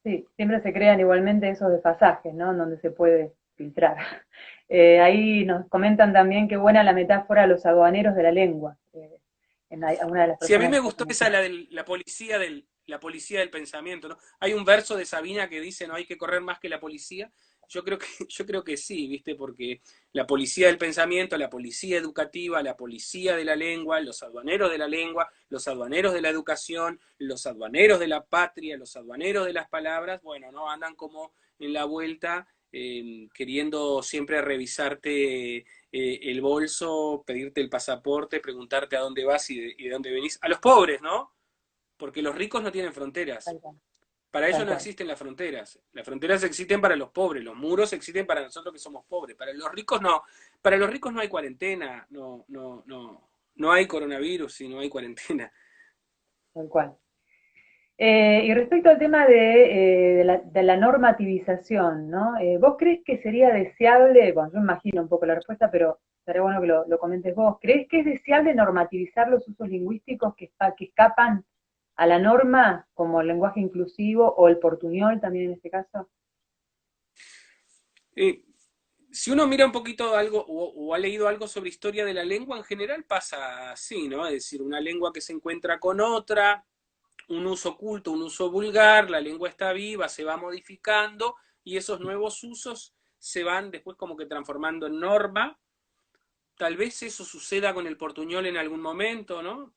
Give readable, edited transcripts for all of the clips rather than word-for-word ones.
Sí, siempre se crean igualmente esos desfasajes, ¿no? En donde se puede filtrar. Ahí nos comentan también qué buena la metáfora los aduaneros de la lengua. Una de las Sí, a mí personas me está gustó esa, comentando. la policía del pensamiento, ¿no? Hay un verso de Sabina que dice, no hay que correr más que la policía. Yo creo que sí, ¿viste? Porque la policía del pensamiento, la policía educativa, la policía de la lengua, los aduaneros de la lengua, los aduaneros de la educación, los aduaneros de la patria, los aduaneros de las palabras, bueno, ¿no? Andan como en la vuelta queriendo siempre revisarte el bolso, pedirte el pasaporte, preguntarte a dónde vas y de dónde venís. A los pobres, ¿no? Porque los ricos no tienen fronteras. Tal cual, Para ellos tal no cual. existen las fronteras. Las fronteras existen para los pobres, los muros existen para nosotros que somos pobres. Para los ricos no. Para los ricos no hay cuarentena, no hay coronavirus y no hay cuarentena. Tal cual. Y respecto al tema de la normativización, ¿no? ¿Vos crees que sería deseable, bueno, yo imagino un poco la respuesta, pero estaría bueno que lo comentes vos, ¿crees que es deseable normativizar los usos lingüísticos que escapan a la norma, como el lenguaje inclusivo o el portuñol también en este caso? Eh, si uno mira un poquito algo o ha leído algo sobre historia de la lengua, en general pasa así, ¿no? Es decir, una lengua que se encuentra con otra, un uso oculto, un uso vulgar, la lengua está viva, se va modificando y esos nuevos usos se van después como que transformando en norma. Tal vez eso suceda con el portuñol en algún momento, ¿no?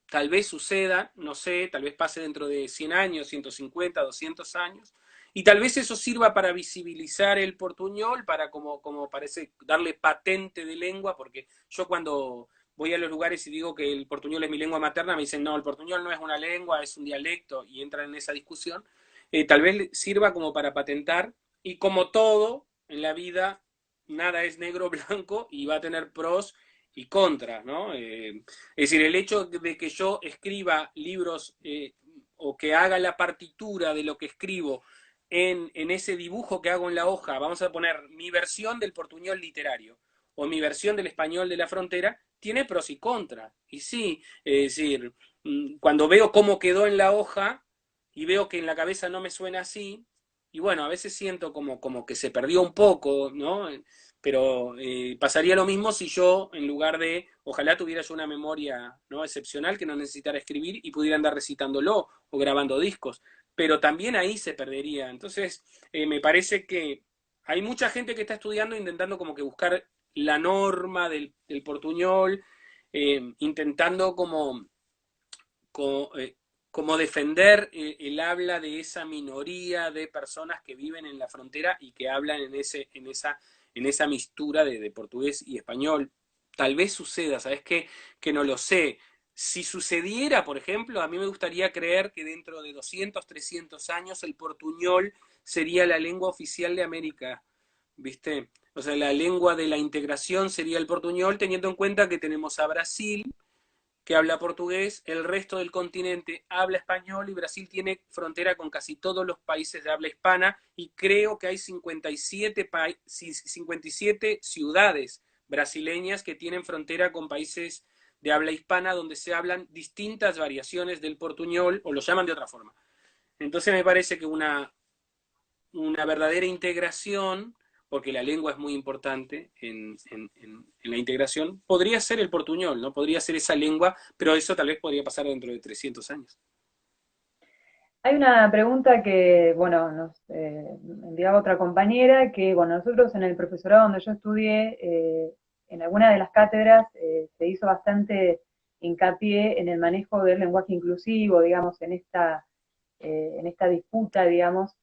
Tal vez suceda, no sé, tal vez pase dentro de 100 años, 150, 200 años, y tal vez eso sirva para visibilizar el portuñol, para como parece darle patente de lengua, porque yo cuando voy a los lugares y digo que el portuñol es mi lengua materna, me dicen, no, el portuñol no es una lengua, es un dialecto, y entran en esa discusión. Tal vez sirva como para patentar, y como todo en la vida, nada es negro o blanco, y va a tener pros y contras, ¿no? Es decir, el hecho de que yo escriba libros o que haga la partitura de lo que escribo en ese dibujo que hago en la hoja, vamos a poner mi versión del portuñol literario o mi versión del español de la frontera, tiene pros y contras. Y sí, es decir, cuando veo cómo quedó en la hoja y veo que en la cabeza no me suena así, y bueno, a veces siento como que se perdió un poco, ¿no? Pero pasaría lo mismo si yo, en lugar de, ojalá tuviera yo una memoria, ¿no?, excepcional, que no necesitara escribir y pudiera andar recitándolo o grabando discos, pero también ahí se perdería. Entonces, me parece que hay mucha gente que está estudiando intentando como que buscar la norma del portuñol, intentando como defender el habla de esa minoría de personas que viven en la frontera y que hablan en esa mistura de portugués y español. Tal vez suceda, ¿sabes qué? Que no lo sé. Si sucediera, por ejemplo, a mí me gustaría creer que dentro de 200, 300 años el portuñol sería la lengua oficial de América, ¿viste? O sea, la lengua de la integración sería el portuñol, teniendo en cuenta que tenemos a Brasil, que habla portugués, el resto del continente habla español y Brasil tiene frontera con casi todos los países de habla hispana y creo que hay 57 ciudades brasileñas que tienen frontera con países de habla hispana donde se hablan distintas variaciones del portuñol o lo llaman de otra forma. Entonces me parece que una verdadera integración, porque la lengua es muy importante en la integración, podría ser el portuñol, ¿no? Podría ser esa lengua, pero eso tal vez podría pasar dentro de 300 años. Hay una pregunta que, bueno, nos enviaba otra compañera, que, bueno, nosotros en el profesorado donde yo estudié, en alguna de las cátedras se hizo bastante hincapié en el manejo del lenguaje inclusivo, digamos, en esta disputa, digamos,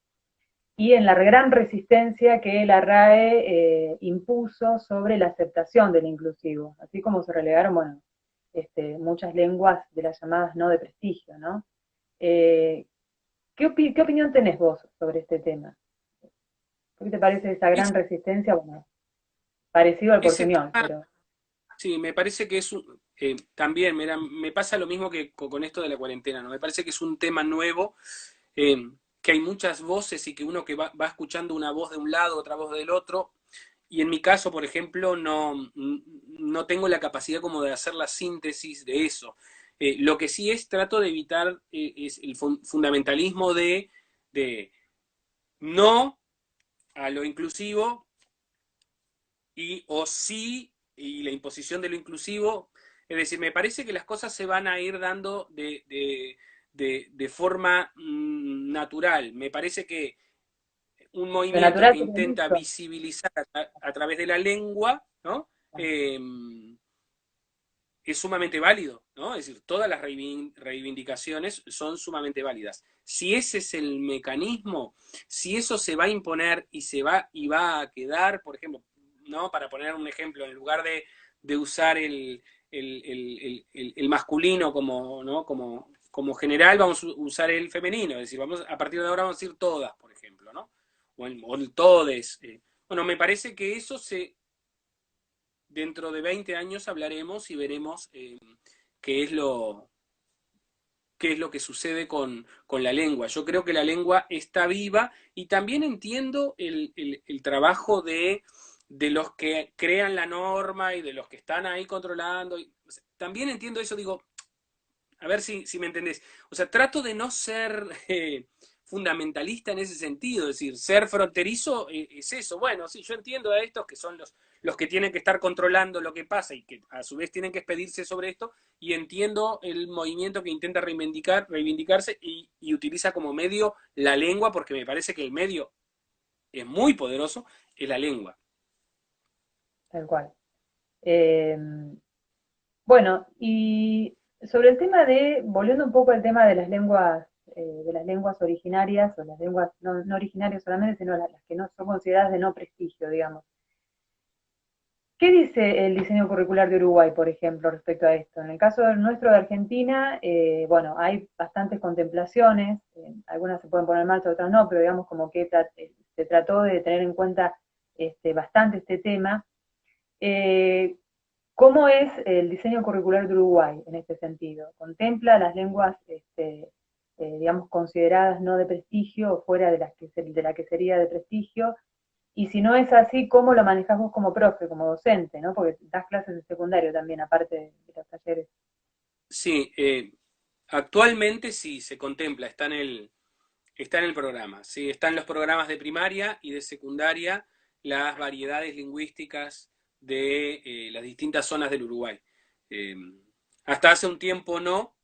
y en la gran resistencia que la RAE impuso sobre la aceptación del inclusivo, así como se relegaron, bueno, muchas lenguas de las llamadas no de prestigio, ¿no? Eh, ¿Qué opinión tenés vos sobre este tema? ¿Qué te parece esa Es, gran resistencia? Bueno, parecido al ese portuñol, tema, pero sí, me parece que también, mira, me pasa lo mismo que con esto de la cuarentena, ¿no? Me parece que es un tema nuevo, eh, que hay muchas voces y que uno que va escuchando una voz de un lado, otra voz del otro, y en mi caso, por ejemplo, no tengo la capacidad como de hacer la síntesis de eso. Lo que sí es, trato de evitar es el fundamentalismo de de no a lo inclusivo o sí, y la imposición de lo inclusivo. Es decir, me parece que las cosas se van a ir dando de forma natural. Me parece que un Lo movimiento natural que sería el intenta uso. visibilizar a través de la lengua, ¿no? Es sumamente válido, ¿no? Es decir, todas las reivindicaciones son sumamente válidas. Si ese es el mecanismo, si eso se va a imponer y va a quedar, por ejemplo, ¿no? Para poner un ejemplo, en lugar de usar el masculino como, ¿no? como general, vamos a usar el femenino, es decir, a partir de ahora vamos a decir todas, por ejemplo, ¿no? O el todes. Bueno, me parece que eso dentro de 20 años hablaremos y veremos qué es lo, qué es lo que sucede con la lengua. Yo creo que la lengua está viva y también entiendo el trabajo de los que crean la norma y de los que están ahí controlando. También entiendo eso, digo, a ver si me entendés. O sea, trato de no ser fundamentalista en ese sentido, es decir, ser fronterizo es eso. Bueno, sí, yo entiendo a estos que son los que tienen que estar controlando lo que pasa y que a su vez tienen que expedirse sobre esto, y entiendo el movimiento que intenta reivindicarse y utiliza como medio la lengua, porque me parece que el medio es muy poderoso, es la lengua. Tal cual. Eh, bueno, y sobre el tema volviendo un poco al tema de las lenguas originarias, o las lenguas no originarias solamente, sino las que no son consideradas de no prestigio, digamos. ¿Qué dice el diseño curricular de Uruguay, por ejemplo, respecto a esto? En el caso nuestro de Argentina, bueno, hay bastantes contemplaciones, algunas se pueden poner en marcha, otras no, pero digamos como que se trató de tener en cuenta bastante este tema. Eh, ¿Cómo es el diseño curricular de Uruguay en este sentido? ¿Contempla las lenguas, digamos, consideradas no de prestigio o fuera de la que sería de prestigio? Y si no es así, ¿cómo lo manejas vos como profe, como docente, ¿no? Porque das clases de secundario también, aparte de los talleres. Sí, actualmente sí se contempla, está en el programa, ¿sí? Están los programas de primaria y de secundaria, las variedades lingüísticas de las distintas zonas del Uruguay. Eh, Hasta hace un tiempo no,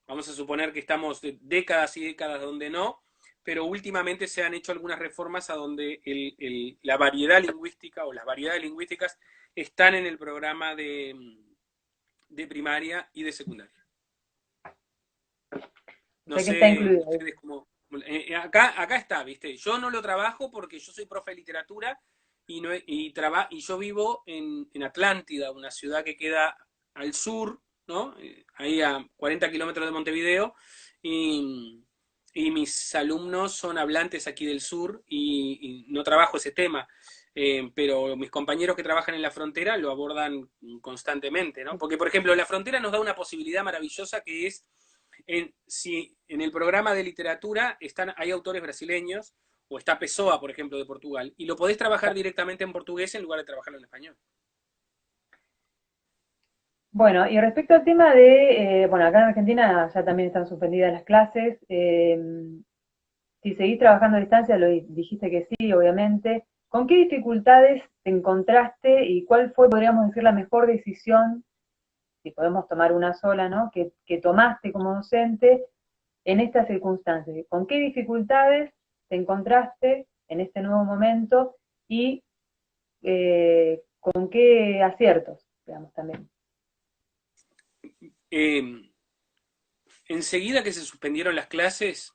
vamos a suponer que estamos de décadas y décadas donde no, pero últimamente se han hecho algunas reformas a donde la variedad lingüística o las variedades lingüísticas están en el programa de primaria y de secundaria. O No sea que está sé incluido ahí. ustedes cómo. Acá está, ¿viste? Yo no lo trabajo porque yo soy profe de literatura y, no, y yo vivo en Atlántida, una ciudad que queda al sur, ¿no? Ahí a 40 kilómetros de Montevideo, y, y mis alumnos son hablantes aquí del sur y no trabajo ese tema. Pero mis compañeros que trabajan en la frontera lo abordan constantemente, ¿no? Porque, por ejemplo, la frontera nos da una posibilidad maravillosa que es si en el programa de literatura hay autores brasileños, o está Pessoa, por ejemplo, de Portugal, y lo podés trabajar directamente en portugués en lugar de trabajarlo en español. Bueno, y respecto al tema bueno, acá en Argentina ya también están suspendidas las clases. Si seguís trabajando a distancia, lo dijiste que sí, obviamente. ¿Con qué dificultades te encontraste y cuál fue, podríamos decir, la mejor decisión, si podemos tomar una sola, ¿no? Que tomaste como docente en estas circunstancias? ¿Con qué dificultades te encontraste en este nuevo momento y con qué aciertos, digamos, también? Eh, Enseguida que se suspendieron las clases,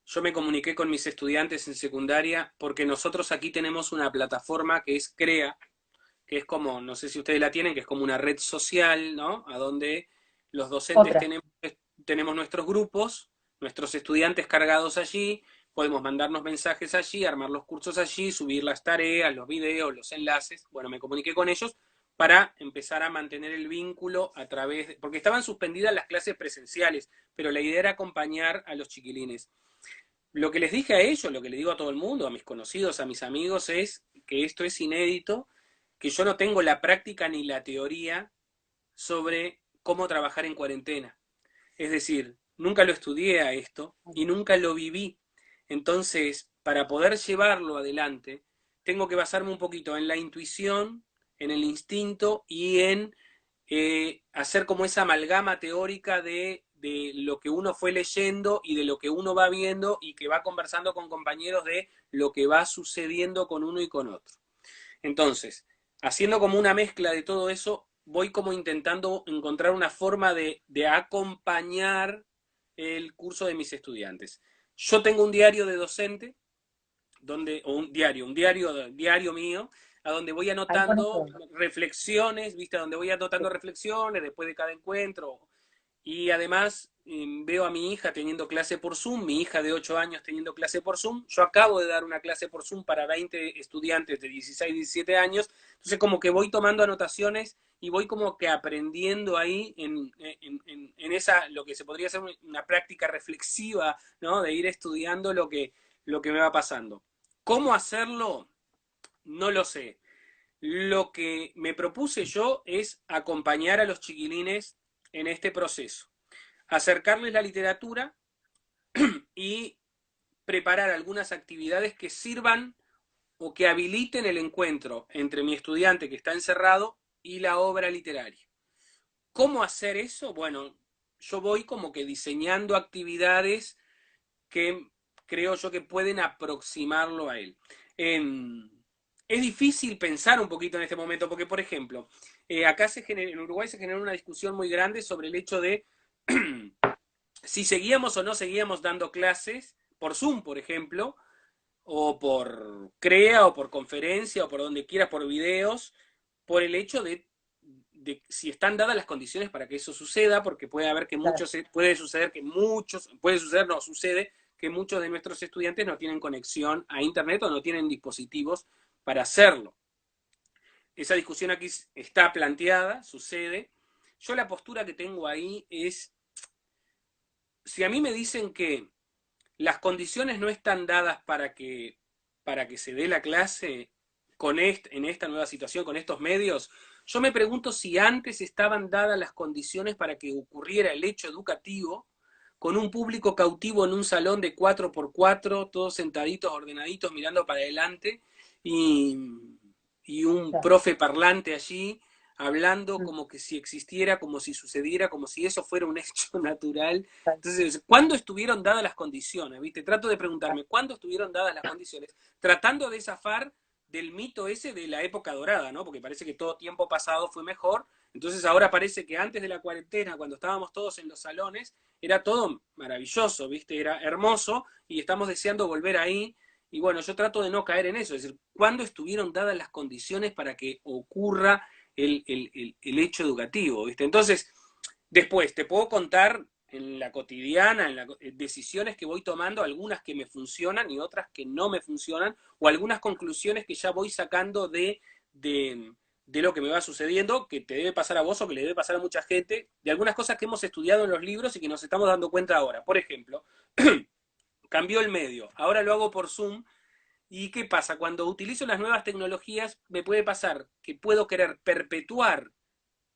yo me comuniqué con mis estudiantes en secundaria porque nosotros aquí tenemos una plataforma que es CREA, que es como, no sé si ustedes la tienen, que es como una red social, ¿no? A donde los docentes Otra. tenemos nuestros grupos, nuestros estudiantes cargados allí, podemos mandarnos mensajes allí, armar los cursos allí, subir las tareas, los videos, los enlaces. Bueno, me comuniqué con ellos para empezar a mantener el vínculo porque estaban suspendidas las clases presenciales, pero la idea era acompañar a los chiquilines. Lo que les dije a ellos, lo que les digo a todo el mundo, a mis conocidos, a mis amigos, es que esto es inédito, que yo no tengo la práctica ni la teoría sobre cómo trabajar en cuarentena. Es decir, nunca lo estudié a esto y nunca lo viví. Entonces, para poder llevarlo adelante, tengo que basarme un poquito en la intuición, en el instinto y en hacer como esa amalgama teórica de lo que uno fue leyendo y de lo que uno va viendo y que va conversando con compañeros de lo que va sucediendo con uno y con otro. Entonces, haciendo como una mezcla de todo eso, voy como intentando encontrar una forma de acompañar el curso de mis estudiantes. Yo tengo un diario de docente, o diario mío, a donde voy Ahí pones anotando todo. reflexiones, ¿viste? A donde voy anotando reflexiones después de cada encuentro, y además veo a mi hija teniendo clase por Zoom, mi hija de 8 años teniendo clase por Zoom. Yo acabo de dar una clase por Zoom para 20 estudiantes de 16, 17 años. Entonces como que voy tomando anotaciones y voy como que aprendiendo ahí en esa, lo que se podría ser una práctica reflexiva, ¿no? De ir estudiando lo que me va pasando. ¿Cómo hacerlo? No lo sé. Lo que me propuse yo es acompañar a los chiquilines en este proceso, acercarles la literatura y preparar algunas actividades que sirvan o que habiliten el encuentro entre mi estudiante que está encerrado y la obra literaria. ¿Cómo hacer eso? Bueno, yo voy como que diseñando actividades que creo yo que pueden aproximarlo a él. Eh, es difícil pensar un poquito en este momento, porque, por ejemplo, en Uruguay se generó una discusión muy grande sobre el hecho de si seguíamos o no seguíamos dando clases por Zoom, por ejemplo, o por CREA, o por conferencia, o por donde quiera, por videos, por el hecho de si están dadas las condiciones para que eso suceda, porque puede haber que Claro. muchos, puede suceder que muchos, puede suceder, no, sucede que muchos de nuestros estudiantes no tienen conexión a Internet o no tienen dispositivos para hacerlo. Esa discusión aquí está planteada, sucede. Yo la postura que tengo ahí es, si a mí me dicen que las condiciones no están dadas para que se dé la clase en esta nueva situación, con estos medios, yo me pregunto si antes estaban dadas las condiciones para que ocurriera el hecho educativo con un público cautivo en un salón de 4x4, todos sentaditos, ordenaditos, mirando para adelante, y, y un Claro. profe parlante allí, hablando Mm, como que si existiera, como si sucediera, como si eso fuera un hecho natural. tal Entonces, ¿cuándo estuvieron dadas las condiciones? ¿Viste? Trato de cual. preguntarme, ¿cuándo estuvieron dadas las condiciones? Tratando de zafar del mito ese de la época dorada, ¿no? Porque parece que todo tiempo pasado fue mejor. Entonces ahora parece que antes de la cuarentena, cuando estábamos todos en los salones, era todo maravilloso, ¿viste? Era hermoso y estamos deseando volver ahí. Y bueno, yo trato de no caer en eso, es decir, ¿cuándo estuvieron dadas las condiciones para que ocurra el hecho educativo? ¿Viste? Entonces, después te puedo contar en la cotidiana, decisiones que voy tomando, algunas que me funcionan y otras que no me funcionan, o algunas conclusiones que ya voy sacando de lo que me va sucediendo, que te debe pasar a vos o que le debe pasar a mucha gente, de algunas cosas que hemos estudiado en los libros y que nos estamos dando cuenta ahora. Por ejemplo, cambió el medio, ahora lo hago por Zoom. ¿Y qué pasa? Cuando utilizo las nuevas tecnologías, me puede pasar que puedo querer perpetuar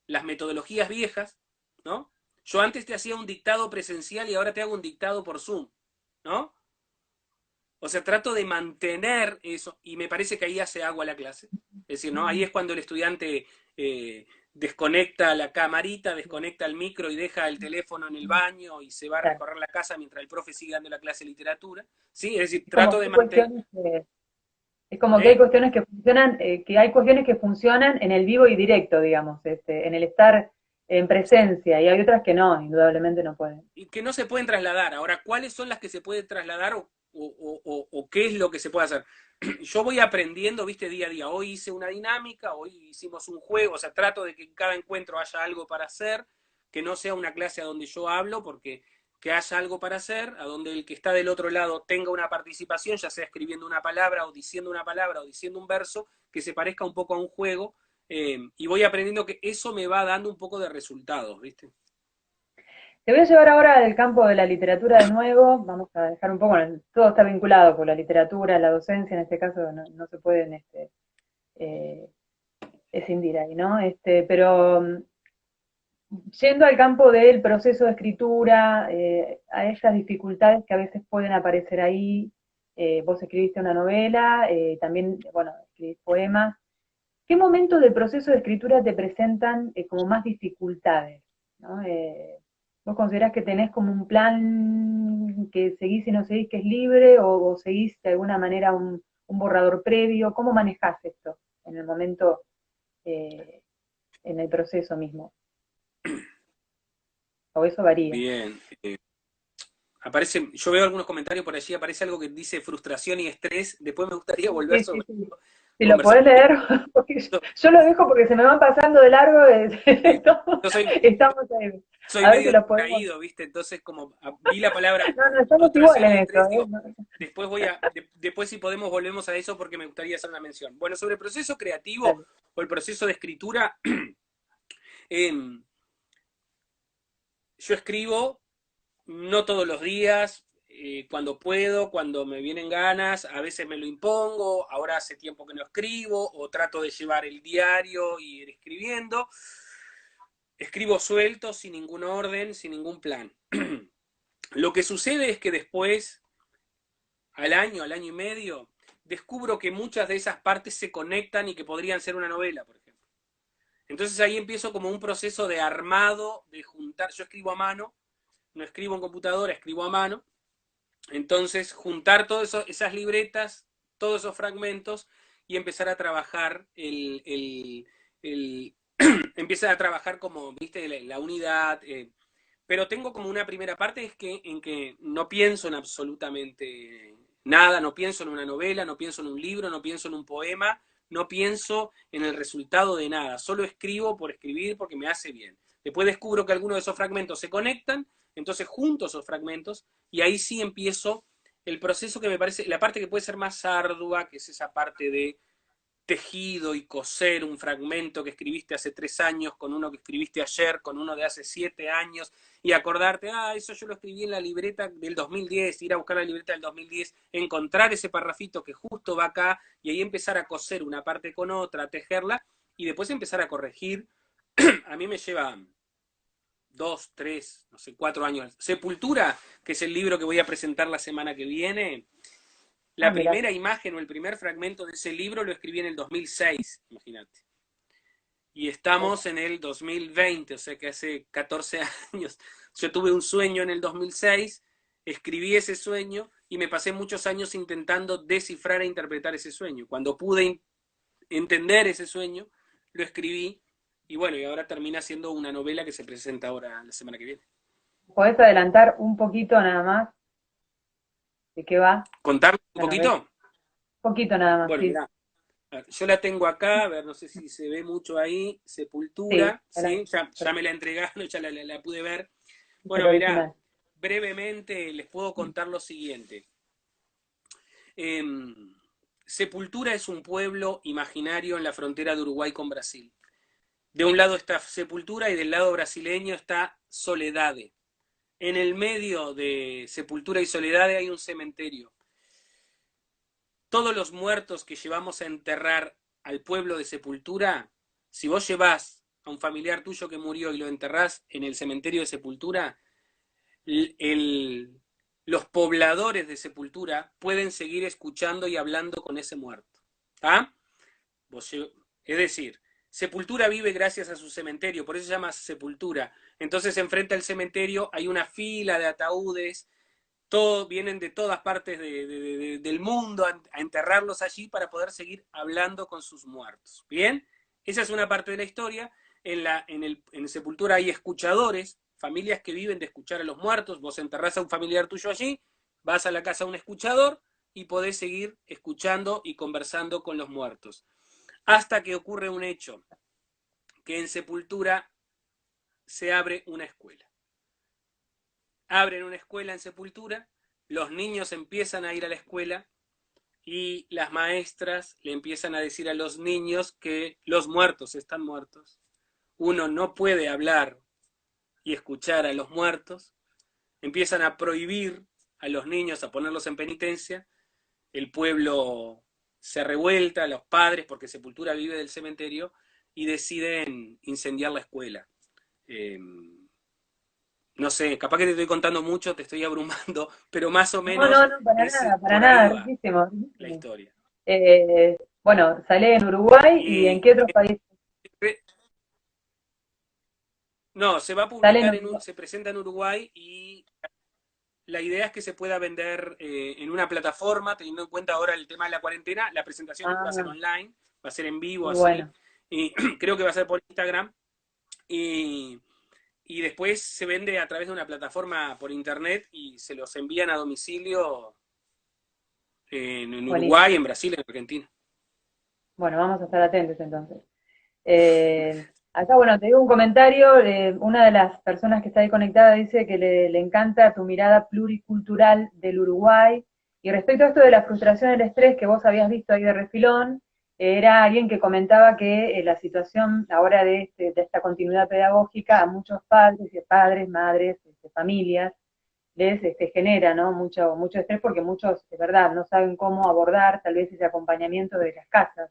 las metodologías viejas, ¿no? Yo antes te hacía un dictado presencial y ahora te hago un dictado por Zoom, ¿no? O sea, trato de mantener eso y me parece que ahí hace agua la clase. Es decir, ¿no? Ahí es cuando el estudiante desconecta la camarita, desconecta el micro y deja el teléfono en el baño y se va a Claro. recorrer la casa mientras el profe sigue dando la clase de literatura. ¿Sí? Es decir, Es trato como de que hay mantener... cuestiones es como que hay ¿Eh? cuestiones que funcionan, que hay cuestiones que funcionan en el vivo y directo, digamos, en el estar en presencia, y hay otras que no, indudablemente no pueden. Y que no se pueden trasladar. Ahora, ¿cuáles son las que se pueden trasladar o qué es lo que se puede hacer? Yo voy aprendiendo, viste, día a día. Hoy hice una dinámica, hoy hicimos un juego, o sea, trato de que en cada encuentro haya algo para hacer, que no sea una clase a donde yo hablo, porque que haya algo para hacer, a donde el que está del otro lado tenga una participación, ya sea escribiendo una palabra o diciendo una palabra o diciendo un verso, que se parezca un poco a un juego, y voy aprendiendo que eso me va dando un poco de resultados, ¿viste? Te voy a llevar ahora al campo de la literatura de nuevo, vamos a dejar un poco, bueno, todo está vinculado con la literatura, la docencia, en este caso no, no se pueden eh, escindir ahí, ¿no? Pero yendo al campo del proceso de escritura, a esas dificultades que a veces pueden aparecer ahí, vos escribiste una novela, también, bueno, escribís poemas. ¿Qué momentos del proceso de escritura te presentan como más dificultades? ¿No? ¿Vos considerás que tenés como un plan que seguís y no seguís que es libre o seguís de alguna manera un borrador previo? ¿Cómo manejás esto en el momento, eh, en el proceso mismo? ¿O eso varía? Bien. Aparece, yo veo algunos comentarios por allí, aparece algo que dice frustración y estrés. Después me gustaría volver Sí, sí, sobre sí. eso, Si lo conversar. podés leer, porque yo lo dejo porque se me van pasando de largo, estamos, Yo estamos ahí. soy A ver si medio lo podemos. distraído, ¿viste? Entonces, como vi la palabra No, no, estamos igual frustración y en eso, estrés, ¿eh? digo, después después si podemos volvemos a eso porque me gustaría hacer una mención. Bueno, sobre el proceso creativo Dale. o el proceso de escritura, eh, yo escribo no todos los días, cuando puedo, cuando me vienen ganas, a veces me lo impongo, ahora hace tiempo que no escribo, o trato de llevar el diario y ir escribiendo. Escribo suelto, sin ningún orden, sin ningún plan. Lo que sucede es que después, al año y medio, descubro que muchas de esas partes se conectan y que podrían ser una novela, por ejemplo. Entonces ahí empiezo como un proceso de armado, de juntar, yo escribo a mano, no escribo en computadora, escribo a mano. Entonces, juntar todas esas libretas, todos esos fragmentos y empezar a trabajar el empieza a trabajar como, viste, la unidad. Pero tengo como una primera parte es que, en que no pienso en absolutamente nada, no pienso en una novela, no pienso en un libro, no pienso en un poema, no pienso en el resultado de nada, solo escribo por escribir porque me hace bien. Después descubro que algunos de esos fragmentos se conectan, entonces junto esos fragmentos y ahí sí empiezo el proceso que me parece, la parte que puede ser más ardua, que es esa parte de tejido y coser un fragmento que escribiste hace 3 años con uno que escribiste ayer, con uno de hace 7 años, y acordarte, eso yo lo escribí en la libreta del 2010, ir a buscar la libreta del 2010, encontrar ese parrafito que justo va acá, y ahí empezar a coser una parte con otra, a tejerla, y después empezar a corregir. A mí me lleva 2, 3, no sé, 4 años. Sepultura, que es el libro que voy a presentar la semana que viene, Ah, la mira. primera imagen o el primer fragmento de ese libro lo escribí en el 2006, imagínate. Y estamos en el 2020, o sea que hace 14 años. Yo tuve un sueño en el 2006, escribí ese sueño y me pasé muchos años intentando descifrar e interpretar ese sueño. Cuando pude entender ese sueño, lo escribí y bueno, y ahora termina siendo una novela que se presenta ahora la semana que viene. ¿Podés adelantar un poquito nada más de qué va ¿Contarles un la novela? poquito? Un poquito nada más, Bueno, sí. mirá, yo la tengo acá, a ver, no sé si se ve mucho ahí, Sí, Sepultura, ¿sí? adelante. Ya me la entregaron, ya la pude ver. Es el Bueno, mirá, original. brevemente les puedo contar lo siguiente. Eh, Sepultura es un pueblo imaginario en la frontera de Uruguay con Brasil. De un lado está Sepultura y del lado brasileño está Soledade. En el medio de Sepultura y Soledade hay un cementerio. Todos los muertos que llevamos a enterrar al pueblo de Sepultura, si vos llevás a un familiar tuyo que murió y lo enterrás en el cementerio de Sepultura, el, los pobladores de Sepultura pueden seguir escuchando y hablando con ese muerto. ¿Ah? Es decir, Sepultura vive gracias a su cementerio, por eso se llama Sepultura. Entonces, enfrente al cementerio hay una fila de ataúdes, todos vienen de todas partes del mundo a enterrarlos allí para poder seguir hablando con sus muertos. ¿Bien? Esa es una parte de la historia. En Sepultura hay escuchadores, familias que viven de escuchar a los muertos. Vos enterrás a un familiar tuyo allí, vas a la casa de un escuchador y podés seguir escuchando y conversando con los muertos. Hasta que ocurre un hecho, que en Sepultura se abre una escuela. Abren una escuela en Sepultura, los niños empiezan a ir a la escuela y las maestras le empiezan a decir a los niños que los muertos están muertos. Uno no puede hablar y escuchar a los muertos. Empiezan a prohibir a los niños, a ponerlos en penitencia. El pueblo se revuelta, los padres, porque Sepultura vive del cementerio, y deciden incendiar la escuela. no sé, capaz que te estoy contando mucho, te estoy abrumando, pero más o No, menos no, no, para por ahí nada, va riquísimo, la riquísimo. historia. Bueno, salí en Uruguay y ¿en Y qué otros países? no, se va a Sale en publicar Uruguay. se presenta en Uruguay y la idea es que se pueda vender en una plataforma, teniendo en cuenta ahora el tema de la cuarentena. La presentación va a ser Ah, online, va a ser en vivo muy así, bueno, y creo que va a ser por Instagram. Y, y después se vende a través de una plataforma por internet y se los envían a domicilio en buenísimo. Uruguay, en Brasil, en Argentina. Bueno, vamos a estar atentos entonces. Acá, bueno, te digo un comentario. Una de las personas que está ahí conectada dice que le encanta tu mirada pluricultural del Uruguay. Y respecto a esto de la frustración y el estrés que vos habías visto ahí de refilón, era alguien que comentaba que la situación ahora de esta continuidad pedagógica a muchos padres, madres, familias, les genera, ¿no? Mucho estrés porque muchos, de verdad, no saben cómo abordar tal vez ese acompañamiento de las casas.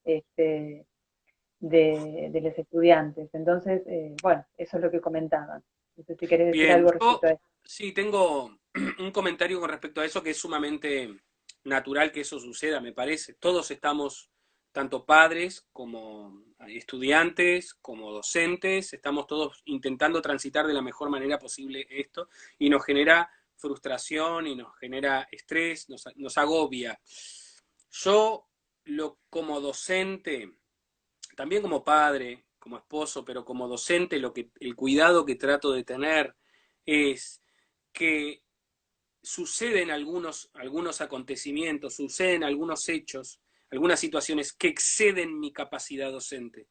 Este, de los estudiantes. Entonces, bueno, eso es lo que comentaban. No sé si querés decir Bien, algo yo respecto a eso. sí tengo un comentario con respecto a eso que es sumamente natural que eso suceda, me parece. Todos estamos, tanto padres como estudiantes, como docentes, estamos todos intentando transitar de la mejor manera posible esto y nos genera frustración y nos genera estrés, nos agobia. Yo, como docente, también como padre, como esposo, pero como docente, el cuidado que trato de tener es que suceden algunos acontecimientos, suceden algunos hechos, algunas situaciones que exceden mi capacidad docente,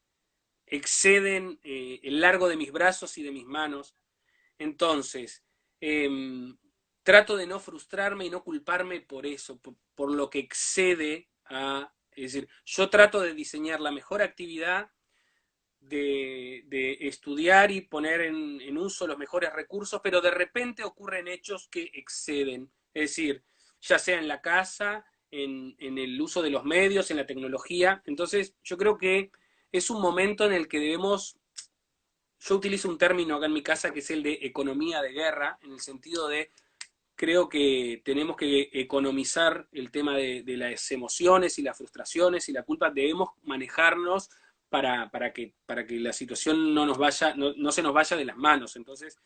exceden el largo de mis brazos y de mis manos. Entonces, eh, trato de no frustrarme y no culparme por eso, por lo que excede a... Es decir, yo trato de diseñar la mejor actividad de estudiar y poner en uso los mejores recursos, pero de repente ocurren hechos que exceden. Es decir, ya sea en la casa, en el uso de los medios, en la tecnología. Entonces, yo creo que es un momento en el que debemos, yo utilizo un término acá en mi casa que es el de economía de guerra, en el sentido de creo que tenemos que economizar el tema de las emociones y las frustraciones y la culpa. Debemos manejarnos para que la situación no, nos vaya, no se nos vaya de las manos. Entonces,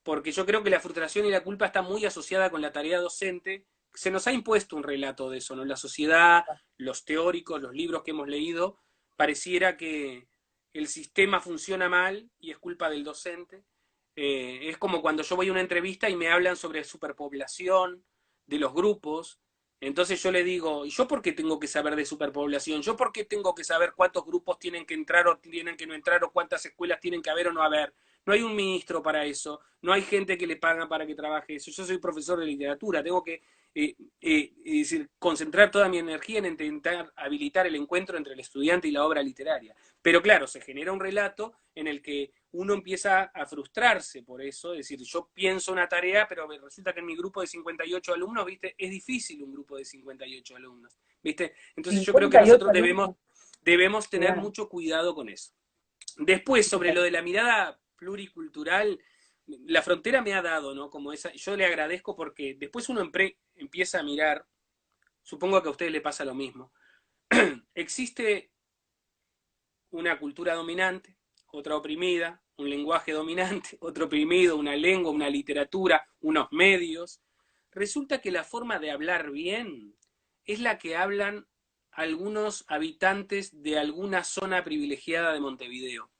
porque yo creo que la frustración y la culpa está muy asociada con la tarea docente. Se nos ha impuesto un relato de eso, ¿no? La sociedad, los teóricos, los libros que hemos leído, pareciera que el sistema funciona mal y es culpa del docente. Es como cuando yo voy a una entrevista y me hablan sobre superpoblación de los grupos. Entonces yo le digo, ¿y yo por qué tengo que saber de superpoblación? ¿Yo por qué tengo que saber cuántos grupos tienen que entrar o tienen que no entrar o cuántas escuelas tienen que haber o no haber? No hay un ministro para eso, no hay gente que le paga para que trabaje eso. Yo soy profesor de literatura, tengo que es decir, concentrar toda mi energía en intentar habilitar el encuentro entre el estudiante y la obra literaria. Pero claro, se genera un relato en el que uno empieza a frustrarse por eso, es decir, yo pienso una tarea, pero resulta que en mi grupo de 58 alumnos, ¿viste? Es difícil un grupo de 58 alumnos, ¿viste? Entonces yo creo que 58 nosotros alumnos, debemos tener claro, mucho cuidado con eso. Después, sobre lo fíjate. de la mirada pluricultural, la frontera me ha dado, ¿no? Como esa, yo le agradezco porque después uno empieza a mirar, supongo que a ustedes le pasa lo mismo. Existe una cultura dominante, otra oprimida, un lenguaje dominante, otro oprimido, una lengua, una literatura, unos medios. Resulta que la forma de hablar bien es la que hablan algunos habitantes de alguna zona privilegiada de Montevideo.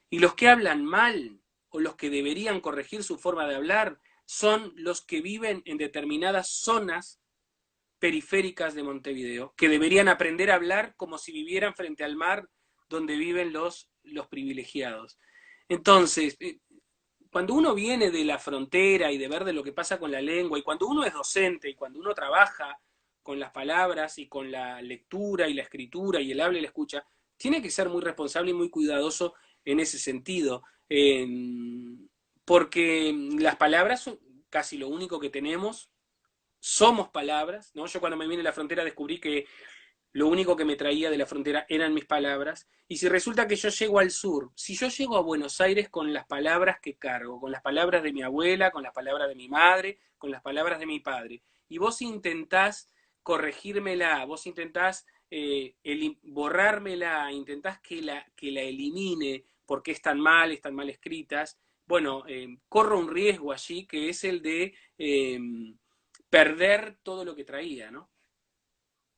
Y los que hablan mal o los que deberían corregir su forma de hablar son los que viven en determinadas zonas periféricas de Montevideo, que deberían aprender a hablar como si vivieran frente al mar donde viven los privilegiados. Entonces, cuando uno viene de la frontera y de ver de lo que pasa con la lengua, y cuando uno es docente y cuando uno trabaja con las palabras y con la lectura y la escritura y el habla y la escucha, tiene que ser muy responsable y muy cuidadoso en ese sentido, porque las palabras son casi lo único que tenemos, somos palabras, ¿no? Yo cuando me vine a la frontera descubrí que lo único que me traía de la frontera eran mis palabras. Y si resulta que yo llego al sur, si yo llego a Buenos Aires con las palabras que cargo, con las palabras de mi abuela, con las palabras de mi madre, con las palabras de mi padre, y vos intentás corregírmela, vos intentás borrármela, intentás que la elimine porque están mal escritas, bueno, corro un riesgo allí que es el de perder todo lo que traía, ¿no?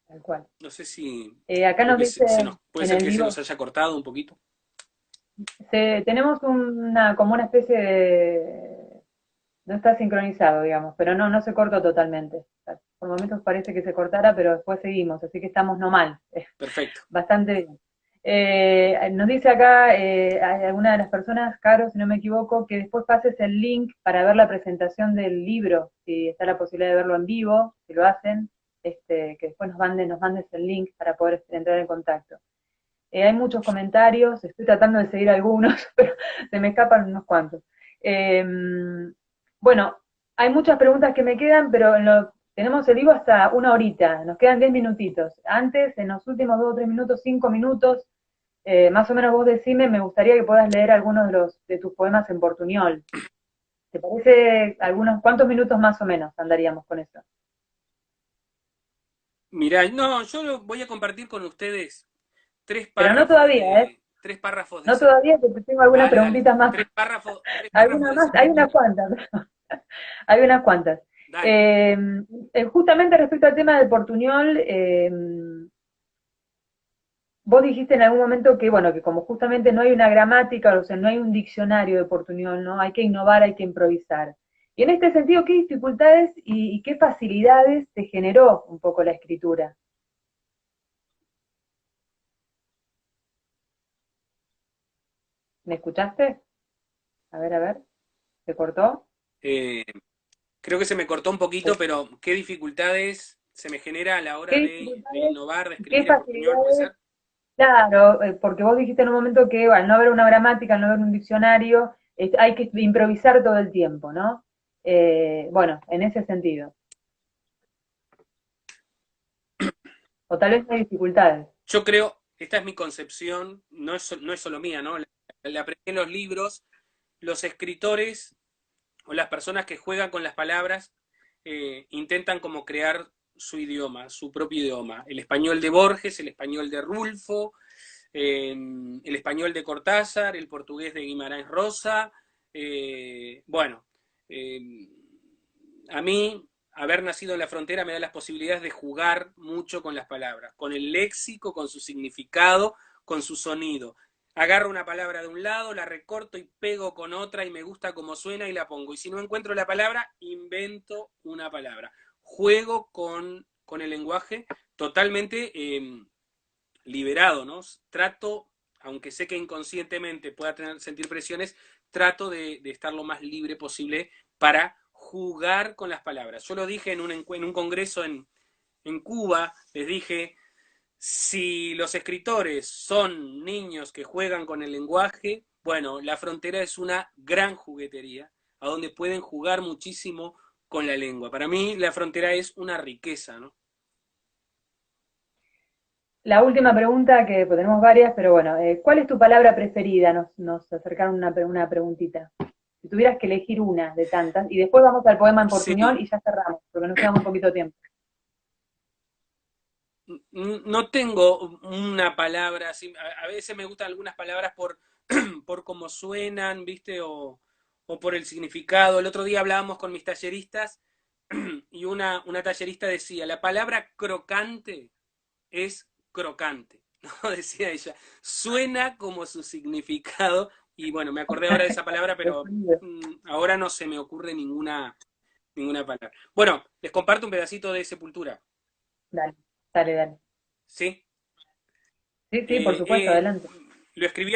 Tal cual. No sé si, Acá creo nos que dice puede en ser el que se vivo, nos haya cortado un poquito. tenemos como una especie de, no está sincronizado, digamos, pero no se cortó totalmente. O sea, por momentos parece que se cortara, pero después seguimos, así que estamos no mal, Perfecto. bastante bien. Nos dice acá hay alguna de las personas, Caro, si no me equivoco, que después pases el link para ver la presentación del libro, si está la posibilidad de verlo en vivo, si lo hacen, que después nos mandes el link para poder entrar en contacto. Hay muchos comentarios, estoy tratando de seguir algunos, pero se me escapan unos cuantos. Eh, bueno, hay muchas preguntas que me quedan, pero tenemos el vivo hasta una horita, nos quedan 10 minutitos. Antes, en los últimos 2 o 3 minutos, 5 minutos, más o menos vos decime, me gustaría que puedas leer algunos de tus poemas en portuñol. ¿Te parece cuántos minutos más o menos andaríamos con eso? Mirá, no, yo voy a compartir con ustedes Pero no todavía, ¿eh? tres párrafos de No ese. todavía, porque tengo algunas Dale, dale. preguntitas más. Tres párrafos Algunas de más, ese hay unas poemita. cuantas. Hay unas cuantas. Dale. Eh, Justamente respecto al tema del portuñol, vos dijiste en algún momento que, bueno, que como justamente no hay una gramática, o sea, no hay un diccionario de portuñol, ¿no? Hay que innovar, hay que improvisar. Y en este sentido, ¿qué dificultades y qué facilidades te generó un poco la escritura? ¿Me escuchaste? A ver, ¿se cortó? Eh, Creo que se me cortó un poquito, pero ¿qué dificultades se me genera a la ¿Qué hora de dificultades innovar, de y qué escribir en portuñol? ¿Puede facilidades? ser? Claro, porque vos dijiste en un momento que al no haber una gramática, al no haber un diccionario, hay que improvisar todo el tiempo, ¿no? Bueno, en ese sentido. O tal vez no hay dificultades. Yo creo, esta es mi concepción, no es solo mía, ¿no? La aprendí en los libros, los escritores o las personas que juegan con las palabras intentan como crear su idioma, su propio idioma. El español de Borges, el español de Rulfo, el español de Cortázar, el portugués de Guimarães Rosa. Bueno, eh, a mí, haber nacido en la frontera me da las posibilidades de jugar mucho con las palabras, con el léxico, con su significado, con su sonido. Agarro una palabra de un lado, la recorto y pego con otra y me gusta cómo suena y la pongo. Y si no encuentro la palabra, invento una palabra. Juego con el lenguaje totalmente liberado, ¿no? Trato, aunque sé que inconscientemente pueda sentir presiones, trato de estar lo más libre posible para jugar con las palabras. Yo lo dije en un congreso en Cuba, les dije, si los escritores son niños que juegan con el lenguaje, bueno, la frontera es una gran juguetería, a donde pueden jugar muchísimo con la lengua. Para mí la frontera es una riqueza, ¿no? La última pregunta, que pues, tenemos varias, pero bueno, ¿cuál es tu palabra preferida? Nos acercaron una preguntita. Si tuvieras que elegir una de tantas, y después vamos al poema en portuñol Sí, y ya cerramos, porque nos queda muy poquito tiempo. no tengo una palabra así. A veces me gustan algunas palabras por cómo suenan, ¿viste? O por el significado. El otro día hablábamos con mis talleristas y una tallerista decía, la palabra crocante es crocante, ¿no? Decía ella, suena como su significado y bueno, me acordé ahora de esa palabra, pero ahora no se me ocurre ninguna palabra. Bueno, les comparto un pedacito de Sepultura, Dale, dale, dale. ¿sí? Sí, sí, por Eh, supuesto, eh, adelante. lo escribí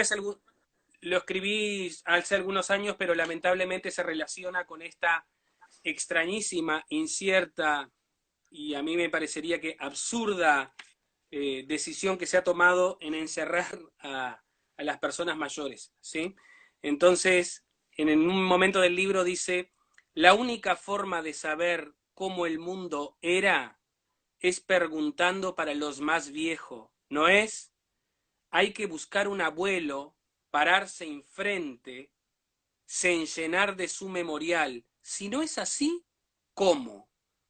lo escribí hace algunos años, pero lamentablemente se relaciona con esta extrañísima, incierta y a mí me parecería que absurda decisión que se ha tomado en encerrar a las personas mayores, ¿sí? Entonces, en un momento del libro dice, la única forma de saber cómo el mundo era es preguntando para los más viejos, ¿no es? Hay que buscar un abuelo, pararse enfrente, se llenar de su memorial. Si no es así, ¿cómo?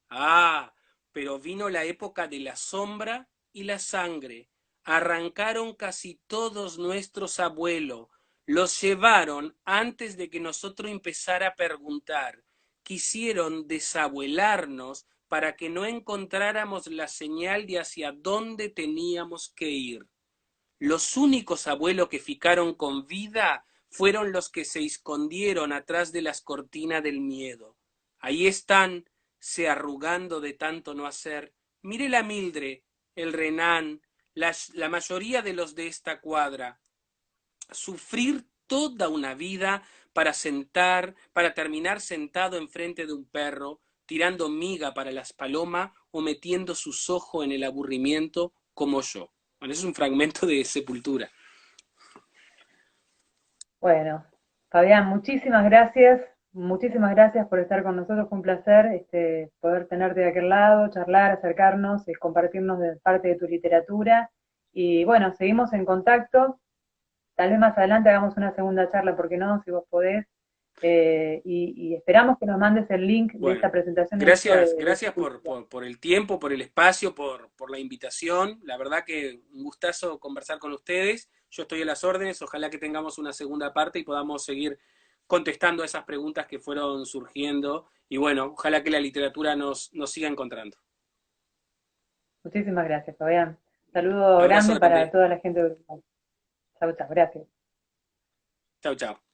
Ah, pero vino la época de la sombra y la sangre. Arrancaron casi todos nuestros abuelos. Los llevaron antes de que nosotros empezara a preguntar. Quisieron desabuelarnos para que no encontráramos la señal de hacia dónde teníamos que ir. Los únicos abuelos que ficaron con vida fueron los que se escondieron atrás de las cortinas del miedo. Ahí están, se arrugando de tanto no hacer. Mire la Mildred, el Renan, la mayoría de los de esta cuadra. Sufrir toda una vida para terminar sentado enfrente de un perro, tirando miga para las palomas o metiendo sus ojos en el aburrimiento como yo. Bueno, ese es un fragmento de Sepultura. Bueno, Fabián, muchísimas gracias por estar con nosotros, fue un placer poder tenerte de aquel lado, charlar, acercarnos, compartirnos de parte de tu literatura, y bueno, seguimos en contacto, tal vez más adelante hagamos una segunda charla, ¿por qué no? Si vos podés, y esperamos que nos mandes el link de Bueno, esta presentación del libro de gracias Sepultura. por el tiempo, por el espacio, por la invitación. La verdad que un gustazo conversar con ustedes. Yo estoy a las órdenes. Ojalá que tengamos una segunda parte y podamos seguir contestando a esas preguntas que fueron surgiendo. Y bueno, ojalá que la literatura nos siga encontrando. Muchísimas gracias, Fabián. Saludo Abrazo grande para grande. toda la gente de Uruguay. Chau, chau, gracias. Chau, chau.